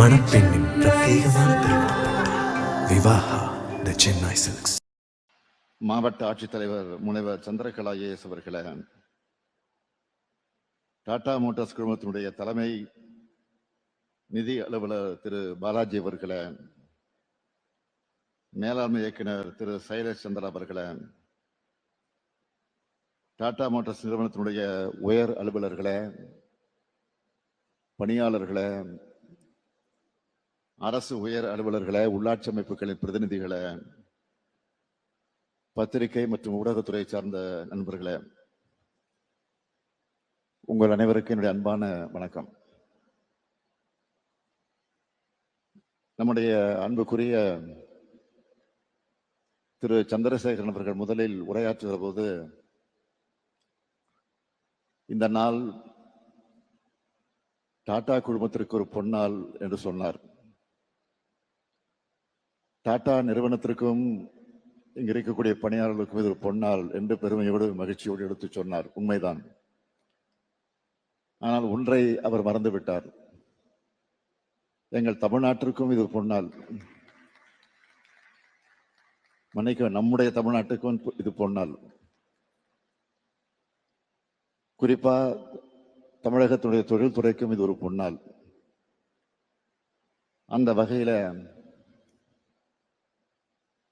மணப்பெண்ணின் பிரத்யேகமான திருமணம் விவாஹா தி சென்னை சில்க்ஸ். மாவட்ட ஆட்சித்தலைவர் முனைவர் சந்திரகலா ஐஏஎஸ் அவர்களே, டாடா மோட்டார்ஸ் குழுமத்தினுடைய தலைமை நிதி அலுவலர் திரு பாலாஜி அவர்களே, மேலாண்மை இயக்குனர் திரு சைலேஷ் சந்திரா அவர்களே, டாடா மோட்டார்ஸ் நிறுவனத்தினுடைய உயர் அலுவலர்களே, பணியாளர்களே, அரசு உயர் அலுவலர்களே, உள்ளாட்சி அமைப்புகளின் பிரதிநிதிகளே, பத்திரிகை மற்றும் ஊடகத்துறை சார்ந்த நண்பர்களே, உங்கள் அனைவருக்கும் என்னுடைய அன்பான வணக்கம். நம்முடைய அன்புக்குரிய திரு சந்திரசேகரன் அவர்கள் முதலில் உரையாற்றுகிற போது இந்த நாள் டாடா குழுமத்திற்கு ஒரு பொன்னாள் என்று சொன்னார். டாடா நிறுவனத்திற்கும் இங்கு இருக்கக்கூடிய பணியாளர்களுக்கும் இது ஒரு பொன்னாள் என்று பெருமையோடு மகிழ்ச்சியோடு எடுத்து சொன்னார். உண்மைதான். ஆனால் ஒன்றை அவர் மறந்துவிட்டார். எங்கள் தமிழ்நாட்டிற்கும் இது பொன்னாள். மன்னிக்க, நம்முடைய தமிழ்நாட்டுக்கும் இது பொன்னாள். குறிப்பா தமிழகத்துடைய தொழில்துறைக்கும் இது ஒரு பொன்னாள். அந்த வகையில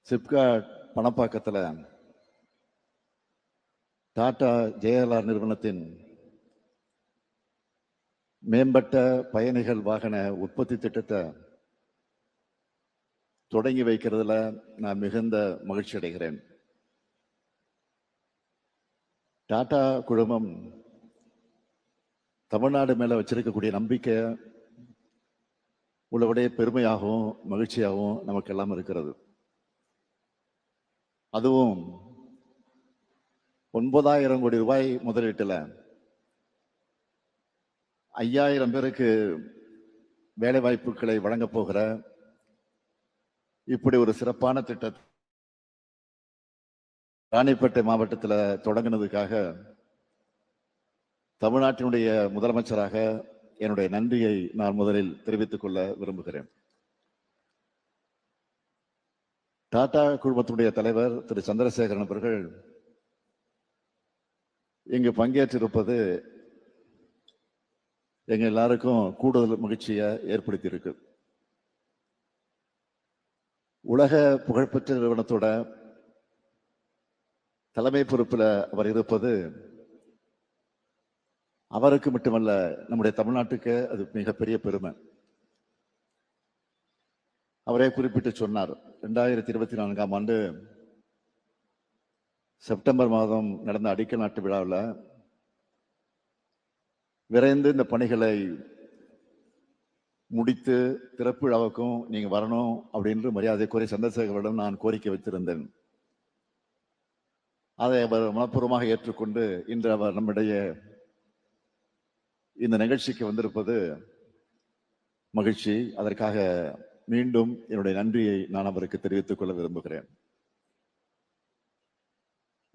சிப்காட் பணப்பாக்கத்தில் டாடா ஜேஎல்ஆர் நிறுவனத்தின் மேம்பட்ட பயணிகள் வாகன உற்பத்தி திட்டத்தை தொடங்கி வைக்கிறதுல நான் மிகுந்த மகிழ்ச்சி அடைகிறேன். டாடா குழுமம் தமிழ்நாடு மேல வச்சிருக்கக்கூடிய நம்பிக்கை உள்ளபடியே பெருமையாகவும் மகிழ்ச்சியாகவும் நமக்கு எல்லாம் இருக்கிறது. அதுவும் 9,000 கோடி ரூபாய் முதலீட்டுல 5,000 பேருக்கு வேலை வாய்ப்புகளை வழங்க போகிற இப்படி ஒரு சிறப்பான திட்டத்தை ராணிப்பேட்டை மாவட்டத்தில் தொடங்கினதுக்காக தமிழ்நாட்டினுடைய முதலமைச்சராக என்னுடைய நன்றியை நான் முதலில் தெரிவித்துக் கொள்ள விரும்புகிறேன். டாடா குழுமத்தினுடைய தலைவர் திரு சந்திரசேகரன் அவர்கள் இங்கு பங்கேற்றிருப்பது எங்க எல்லாருக்கும் கூடுதல் மகிழ்ச்சியை ஏற்படுத்தி இருக்கு. உலக புகழ்பெற்ற நிறுவனத்தோட தலைமை பொறுப்பில் அவர் இருப்பது அவருக்கு மட்டுமல்ல, நம்முடைய தமிழ்நாட்டுக்கு அது மிகப்பெரிய பெருமை. அவரே குறிப்பிட்டு சொன்னார், 2024ஆம் ஆண்டு செப்டம்பர் மாதம் நடந்த அடிக்கல் நாட்டு விழாவில் விரைந்து இந்த பணிகளை முடித்து திறப்பு விழாவுக்கும் நீங்க வரணும் அப்படின்னு மரியாதைக்குரிய சந்திரசேகரிடம் நான் கோரிக்கை வைத்திருந்தேன். அதை அவர் மனப்பூர்வமாக ஏற்றுக்கொண்டு இன்று அவர் நம்மிடையே இந்த நிகழ்ச்சிக்கு வந்திருப்பது மகிழ்ச்சி. அதற்காக மீண்டும் என்னுடைய நன்றியை நான் அவருக்கு தெரிவித்துக் கொள்ள விரும்புகிறேன்.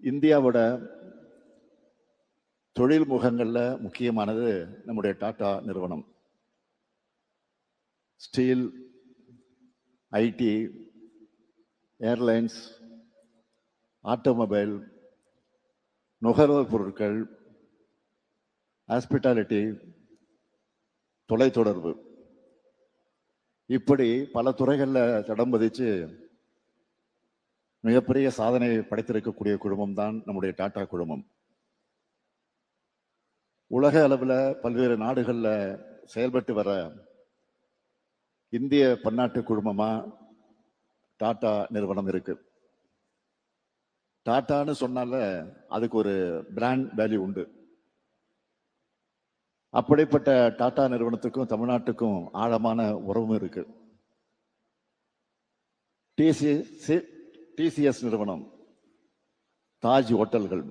இந்தியாவோட தொழில் முகங்கள்ல முக்கியமானது நம்முடைய டாடா நிறுவனம். ஸ்டீல், ஐடி, ஏர்லைன்ஸ், ஆட்டோமொபைல், நுகர்வோர் பொருட்கள், ஹாஸ்பிட்டாலிட்டி, தொலைத்தொடர்பு, இப்படி பல துறைகளில் தடம் பதிச்சு மிகப்பெரிய சாதனை படைத்திருக்கக்கூடிய குழுமம் தான் நம்முடைய டாடா குழுமம். உலக அளவில் பல்வேறு நாடுகளில் செயல்பட்டு வர இந்திய பன்னாட்டு குழுமமா டாடா நிறுவனம் இருக்கு. டாட்டான்னு சொன்னால அதுக்கு ஒரு பிராண்ட் வேல்யூ உண்டு. அப்படிப்பட்ட டாடா நிறுவனத்துக்கும் தமிழ்நாட்டுக்கும் ஆழமான உறவும் இருக்கு. டிசிஎஸ் நிறுவனம், தாஜ் ஹோட்டல்கள்,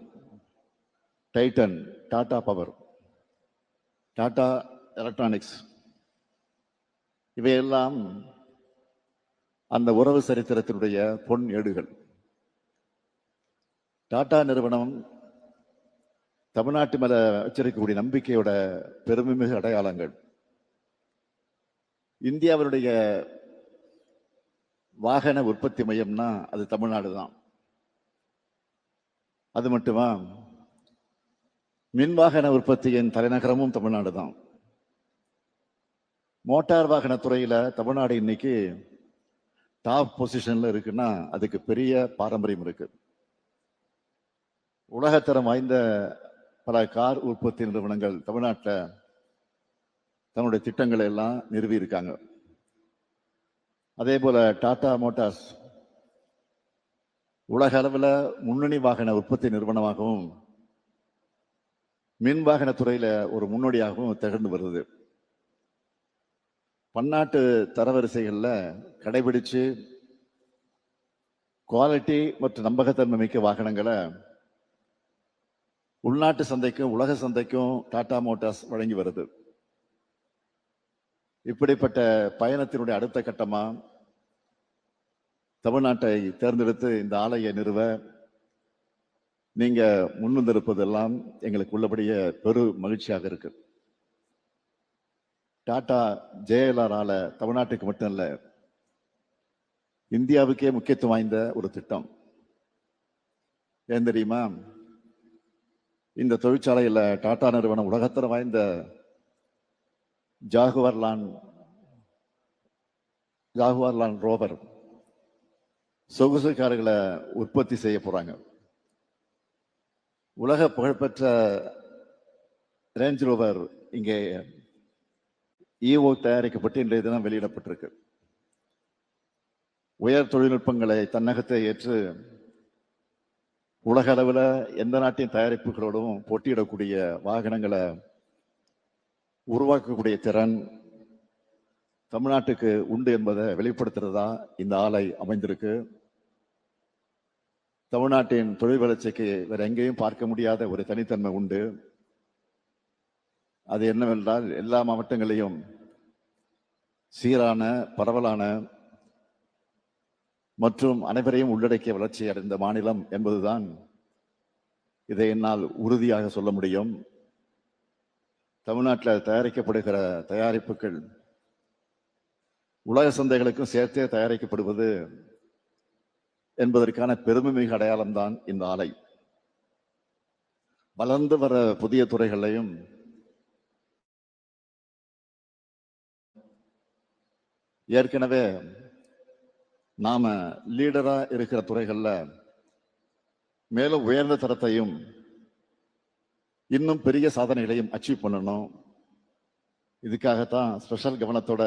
Titan, Tata power, Tata electronics, இவையெல்லாம் அந்த உறவு சரித்திரத்தினுடைய பொன் ஏடுகள். டாடா நிறுவனம் தமிழ்நாட்டு மேல வச்சிருக்கக்கூடிய நம்பிக்கையோட பெருமைமிகு அடையாளங்கள். இந்தியாவினுடைய வாகன உற்பத்தி மையம்னா அது தமிழ்நாடு தான். அது மட்டுமா, மின் வாகன உற்பத்தியின் தலைநகரமும் தமிழ்நாடு தான். மோட்டார் வாகன துறையில தமிழ்நாடு இன்னைக்கு டாப் பொசிஷன்ல இருக்குன்னா அதுக்கு பெரிய பாரம்பரியம் இருக்கு. உலகத்தரம் வாய்ந்த பல கார் உற்பத்தி நிறுவனங்கள் தமிழ்நாட்டில் தன்னுடைய திட்டங்களை எல்லாம் நிறுவி இருக்காங்க. அதே போல டாடா மோட்டார்ஸ் உலக அளவில் முன்னணி வாகன உற்பத்தி நிறுவனமாகவும் மின் வாகன துறையில ஒரு முன்னோடியாகவும் திகழ்ந்து வருது. பன்னாட்டு தரவரிசைகள்ல கடைபிடிச்சு குவாலிட்டி மற்றும் நம்பகத்தன்மை மிக்க வாகனங்களை உள்நாட்டு சந்தைக்கும் உலக சந்தைக்கும் டாடா மோட்டார்ஸ் வழங்கி வருது. இப்படிப்பட்ட பயணத்தினுடைய அடுத்த கட்டமா தமிழ்நாட்டை தேர்ந்தெடுத்து இந்த ஆலையை நிறுவ நீங்க முன்வந்திருப்பதெல்லாம் எங்களுக்கு உள்ளபடியே பெரு மகிழ்ச்சியாக இருக்கு. டாடா JLR ஆல தமிழ்நாட்டுக்கு மட்டும் இல்ல, இந்தியாவுக்கே முக்கியத்துவம் வாய்ந்த ஒரு திட்டம். ஏன் தெரியுமா? இந்த தொழிற்சாலையில டாடா நிறுவனம் உலகத்தரம் வாய்ந்த ஜாகுவார் லாண்ட் ரோவர் சொகுசு கார்களை உற்பத்தி செய்ய போறாங்க. உலக புகழ்பெற்ற ரேஞ்ச் ரோவர் இங்கே ஈவோ தயாரிக்கப்பட்டு இன்றைய தினம் வெளியிடப்பட்டிருக்கு. உயர் தொழில்நுட்பங்களை தன்னகத்தை ஏற்று உலக அளவில் எந்த நாட்டின் தயாரிப்புகளோடும் போட்டியிடக்கூடிய வாகனங்களை உருவாக்கக்கூடிய திறன் தமிழ்நாட்டுக்கு உண்டு என்பதை வெளிப்படுத்துறதா இந்த ஆலை அமைந்திருக்கு. தமிழ்நாட்டின் தொழில் வளர்ச்சிக்கு வேற எங்கேயும் பார்க்க முடியாத ஒரு தனித்தன்மை உண்டு. அது என்னவென்றால் எல்லா மாவட்டங்களையும் சீரான பரவலான மற்றும் அனைவரையும் உள்ளடக்கிய வளர்ச்சி அடைந்த மாநிலம் என்பதுதான் இதை என்னால் உறுதியாக சொல்ல முடியும். தமிழ்நாட்டில் தயாரிக்கப்படுகிற தயாரிப்புகள் உலக சந்தைகளுக்கும் சேர்த்தே தயாரிக்கப்படுவது என்பதற்கான பெருமைமிகு அடையாளம்தான் இந்த ஆலை. வளர்ந்து வர புதிய துறைகளையும் ஏற்கனவே நாம லீடரா இருக்கிற துறைகள்ல மேலும் உயர்ந்த தரத்தையும் இன்னும் பெரிய சாதனைகளையும் அச்சீவ் பண்ணணும். இதுக்காகத்தான் ஸ்பெஷல் கவனத்தோட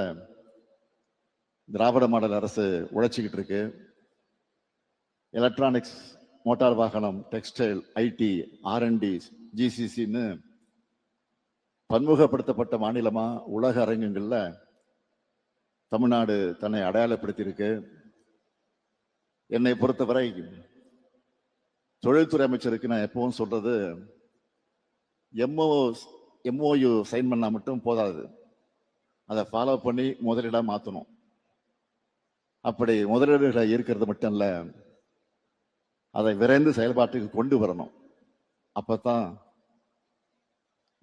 திராவிட மாடல் அரசு உழைச்சிக்கிட்டு இருக்கு. எலக்ட்ரானிக்ஸ், மோட்டார் வாகனம், டெக்ஸ்டைல், IT, R&D, GCCன்னு பன்முகப்படுத்தப்பட்ட மாநிலமா உலக அரங்கங்கள்ல தமிழ்நாடு தன்னை அடையாளப்படுத்தி இருக்கு. என்னை பொறுத்தவரை தொழில்துறை அமைச்சருக்கு நான் எப்பவும் சொல்றது, MOU சைன் பண்ணா மட்டும் போதாது, அதை ஃபாலோ பண்ணி முதலீடா மாற்றணும். அப்படி முதலீடுகளை இருக்கிறது மட்டும் இல்ல, அதை விரைந்து செயல்பாட்டுக்கு கொண்டு வரணும். அப்பதான்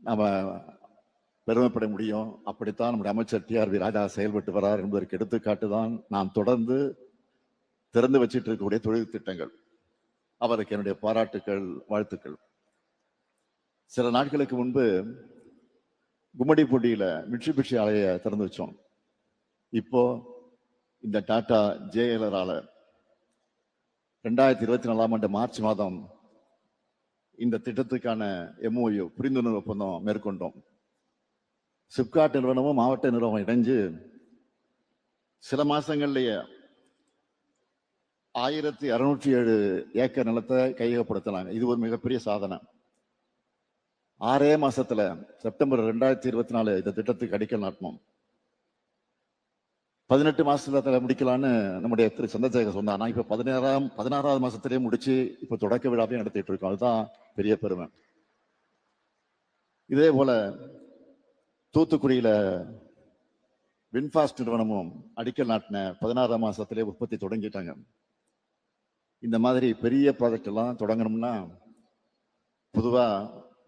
நம்ம பெருமைப்பட முடியும். அப்படித்தான் நம்முடைய அமைச்சர் TRV ராஜா செயல்பட்டு வரார் என்பதற்கு எடுத்துக்காட்டு தான் நாம் தொடர்ந்து திறந்து வச்சிட்டு இருக்கக்கூடிய தொழில் திட்டங்கள். அவருக்கு என்னுடைய பாராட்டுக்கள், வாழ்த்துக்கள். சில நாட்களுக்கு முன்பு கும்மிடிப்பூண்டியில மிட்சுபிஷி ஆலையை திறந்து வச்சோம். இப்போ இந்த டாடா JLR ஆல 2024 மார்ச் மாதம் இந்த திட்டத்துக்கான MOU புரிந்துணர்வு ஒப்பந்தம் மேற்கொண்டோம். சிப்காட் நிறுவனமும் மாவட்ட நிறுவனம் இணைஞ்சு சில மாசங்கள்லயே 1607 ஏக்கர் நிலத்தை கையகப்படுத்தினாங்க. இது ஒரு மிகப்பெரிய சாதனை. 6 மாசத்துல செப்டம்பர் 2024 இந்த திட்டத்துக்கு அடிக்கல் நாட்டணும். 18 மாசத்துல முடிக்கலான்னு நம்முடைய திரு சந்திரசேகர் சொன்னார். இப்ப 16வது மாசத்திலேயே முடிச்சு இப்ப தொடக்க விழாவையும் நடத்திட்டு இருக்கோம். அதுதான் பெரிய பெருமை. இதே போல தூத்துக்குடியில வின்ஃபாஸ்ட் நிறுவனமும் அடிக்கல் நாட்டின 16ஆம் மாசத்திலே உற்பத்தி தொடங்கிட்டாங்க. இந்த மாதிரி பெரிய ப்ராஜெக்ட் எல்லாம் தொடங்கணும்னா பொதுவா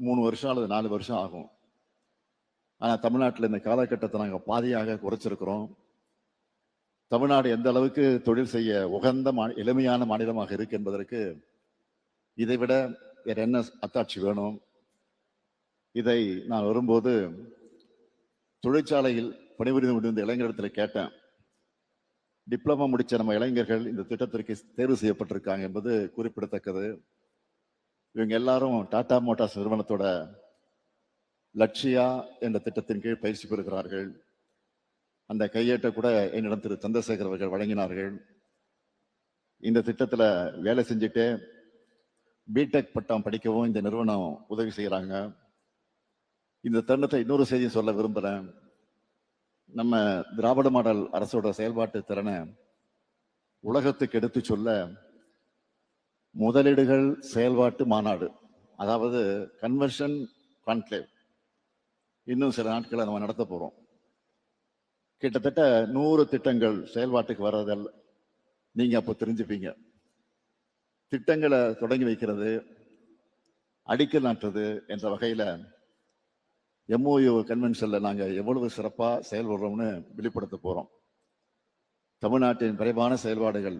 3 வருஷம் அல்லது 4 வருஷம் ஆகும். ஆனால் தமிழ்நாட்டில் இந்த காலகட்டத்தை நாங்கள் பாதியாக குறைச்சிருக்கிறோம். தமிழ்நாடு எந்த அளவுக்கு தொழில் செய்ய உகந்த எளிமையான மாநிலமாக இருக்கு என்பதற்கு இதைவிட வேற என்ன அத்தாட்சி வேணும்? இதை நான் வரும்போது தொழிற்சாலையில் பணிபுரிந்து கொண்டிருந்த இளைஞரிடத்தில் கேட்டேன். டிப்ளமா முடிச்ச நம்ம இளைஞர்கள் இந்த திட்டத்திற்கு தேர்வு செய்யப்பட்டிருக்காங்க என்பது குறிப்பிடத்தக்கது. இவங்க எல்லாரும் டாடா மோட்டார்ஸ் நிறுவனத்தோட லட்சியா என்ற திட்டத்தின் கீழ் பயிற்சி பெறுகிறார்கள். அந்த கையேட்டை கூட என்னிடம் திரு சந்திரசேகர் அவர்கள் வழங்கினார்கள். இந்த திட்டத்தில் வேலை செஞ்சுட்டு பிடெக் பட்டம் படிக்கவும் இந்த நிறுவனம் உதவி செய்கிறாங்க. இந்த தருணத்தை இன்னொரு செய்தி சொல்ல விரும்புகிறேன். நம்ம திராவிட மாடல் அரசோட செயல்பாட்டு திறனை உலகத்துக்கு எடுத்து சொல்ல முதலீடுகள் செயல்பாட்டு மாநாடு, அதாவது கன்வர்ஷன் கான்க்ளேவ், இன்னும் சில நாட்களை நம்ம நடத்த போறோம். கிட்டத்தட்ட 100 திட்டங்கள் செயல்பாட்டுக்கு வர்றதல்ல, நீங்க அப்போ தெரிஞ்சுப்பீங்க. திட்டங்களை தொடங்கி வைக்கிறது, அடிக்கல் நாட்டுறது என்ற வகையில MOU கன்வென்ஷன்ல நாங்க எவ்வளவு சிறப்பா செயல்படுறோம்னு வெளிப்படுத்த போறோம். தமிழ்நாட்டின் விரைவான செயல்பாடுகள்,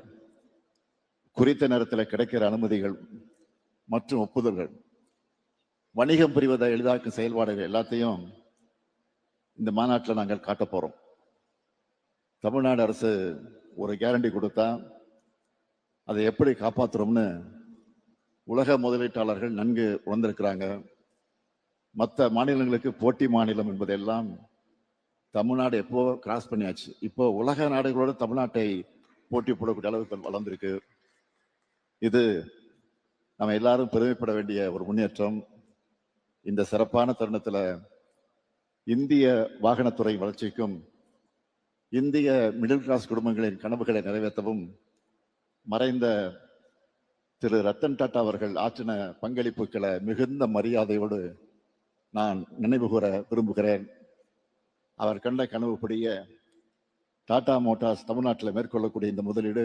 குறித்த நேரத்தில் கிடைக்கிற அனுமதிகள் மற்றும் ஒப்புதல்கள், வணிகம் புரிவதை எளிதாக்கும் செயல்பாடுகள் எல்லாத்தையும் இந்த மாநாட்டில் நாங்கள் காட்ட போறோம். தமிழ்நாடு அரசு ஒரு கேரண்டி கொடுத்தா அதை எப்படி காப்பாற்றுறோம்னு உலக முதலீட்டாளர்கள் நன்கு உணர்ந்திருக்கிறாங்க. மற்ற மாநிலங்களுக்கு போட்டி மாநிலம் என்பதெல்லாம் தமிழ்நாடு எப்போ கிராஸ் பண்ணியாச்சு. இப்போ உலக நாடுகளோடு தமிழ்நாட்டை போட்டி போடக்கூடிய அளவுக்கு வளர்ந்திருக்கு. இது நம்ம எல்லாரும் பெருமைப்பட வேண்டிய ஒரு முன்னேற்றம். இந்த சிறப்பான தருணத்துல இந்திய வாகனத்துறை வளர்ச்சிக்கும் இந்திய மிடில் கிளாஸ் குடும்பங்களின் கனவுகளை நிறைவேற்றவும் மறைந்த திரு ரத்தன் டாடா அவர்கள் ஆற்றின பங்களிப்புகளை மிகுந்த மரியாதையோடு நான் நினைவு கூற விரும்புகிறேன். அவர் கண்ட கனவுப்படிய டாடா மோட்டார்ஸ் தமிழ்நாட்டில் மேற்கொள்ளக்கூடிய இந்த முதலீடு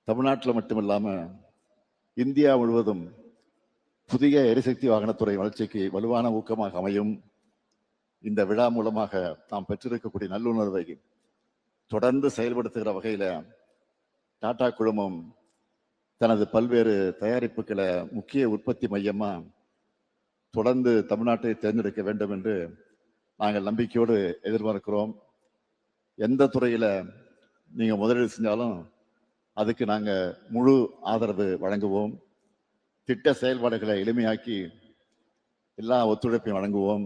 தமிழ்நாட்டில் மட்டுமில்லாம இந்தியா முழுவதும் புதிய எரிசக்தி வாகனத்துறை வளர்ச்சிக்கு வலுவான ஊக்கமாக அமையும். இந்த விழா மூலமாக நாம் பெற்றிருக்கக்கூடிய நல்லுணர்வை தொடர்ந்து செயல்படுத்துகிற வகையில டாடா குழுமம் தனது பல்வேறு தயாரிப்புகளை முக்கிய உற்பத்தி மையமா தொடர்ந்து தமிழ்நாட்டை தேர்ந்தெடுக்க வேண்டும் என்று நாங்கள் நம்பிக்கையோடு எதிர்பார்க்கிறோம். எந்த துறையில நீங்க முதலீடு செஞ்சாலும் அதுக்கு நாங்க முழு ஆதரவு வழங்குவோம். திட்ட செயல்பாடுகளை எளிமையாக்கி எல்லா ஒத்துழைப்பையும் வழங்குவோம்.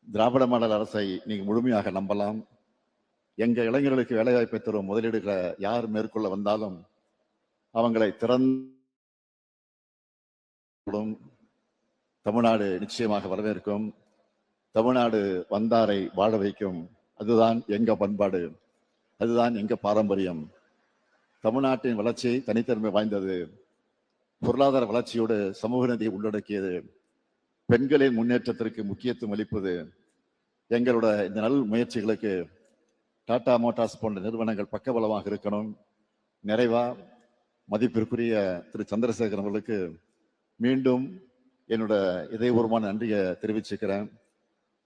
திராவிட மாடல் அரசை நீங்க முழுமையாக நம்பலாம். எங்க இளைஞர்களுக்கு வேலைவாய்ப்பை தரும் முதலீடுகளை யார் மேற்கொள்ள வந்தாலும் அவங்களை திறந்தும் தமிழ்நாடு நிச்சயமாக வரவேற்கும். தமிழ்நாடு வந்தாரை வாழ வைக்கும். அதுதான் எங்க பண்பாடு, அதுதான் எங்க பாரம்பரியம். தமிழ்நாட்டின் வளர்ச்சி தனித்தன்மை வாய்ந்தது. பொருளாதார வளர்ச்சியோடு சமூக நீதியை உள்ளடக்கியது. பெண்களின் முன்னேற்றத்திற்கு முக்கியத்துவம் அளிப்பது. எங்களோட இந்த நல் முயற்சிகளுக்கு டாடா மோட்டார்ஸ் போன்ற நிறுவனங்கள் பக்கபலமாக இருக்கணும். நிறைவா மதிப்பிற்குரிய திரு சந்திரசேகர் அவர்களுக்கு மீண்டும் என்னோட இதயபூர்வமான நன்றியை தெரிவிச்சுக்கிறேன்.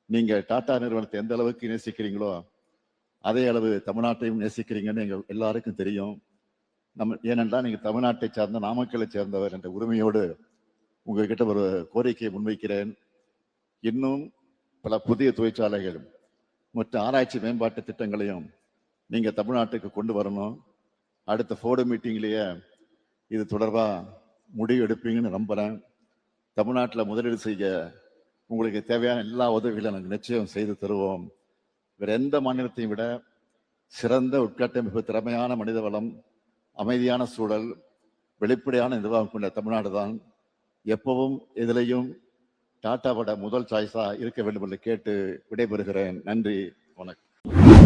நீங்க டாடா நிறுவனத்தை எந்த அளவுக்கு நேசிக்கிறீங்களோ அதே அளவு தமிழ்நாட்டையும் நேசிக்கிறீங்கன்னு எங்க எல்லாருக்கும் தெரியும். ஏனென்றால் நீங்க தமிழ்நாட்டை சார்ந்த நாமக்கலை சேர்ந்தவர் என்ற உரிமையோடு உங்ககிட்ட ஒரு கோரிக்கையை முன்வைக்கிறேன். இன்னும் பல புதிய தொழிற்சாலைகள் மற்றும் ஆராய்ச்சி மேம்பாட்டு திட்டங்களையும் நீங்க தமிழ்நாட்டுக்கு கொண்டு வரணும். அடுத்த ஃபோர்டு மீட்டிங்லேயே இது தொடர்பா முடிவு எடுப்பீங்கன்னு நம்புறேன். தமிழ்நாட்டில் முதலீடு செய்ய உங்களுக்கு தேவையான எல்லா உதவிகளையும் நாங்கள் நிச்சயம் செய்து தருவோம். வேற எந்த மாநிலத்தையும் விட சிறந்த உட்கட்டமைப்பு, திறமையான மனித வளம், அமைதியான சூழல், வெளிப்படையான நிர்வாகம் கொண்ட தமிழ்நாடு தான் எப்பவும் எதிலையும் டாட்டாவோட முதல் சாய்ஸா இருக்க வேண்டும் என்று கேட்டு விடைபெறுகிறேன். நன்றி, வணக்கம்.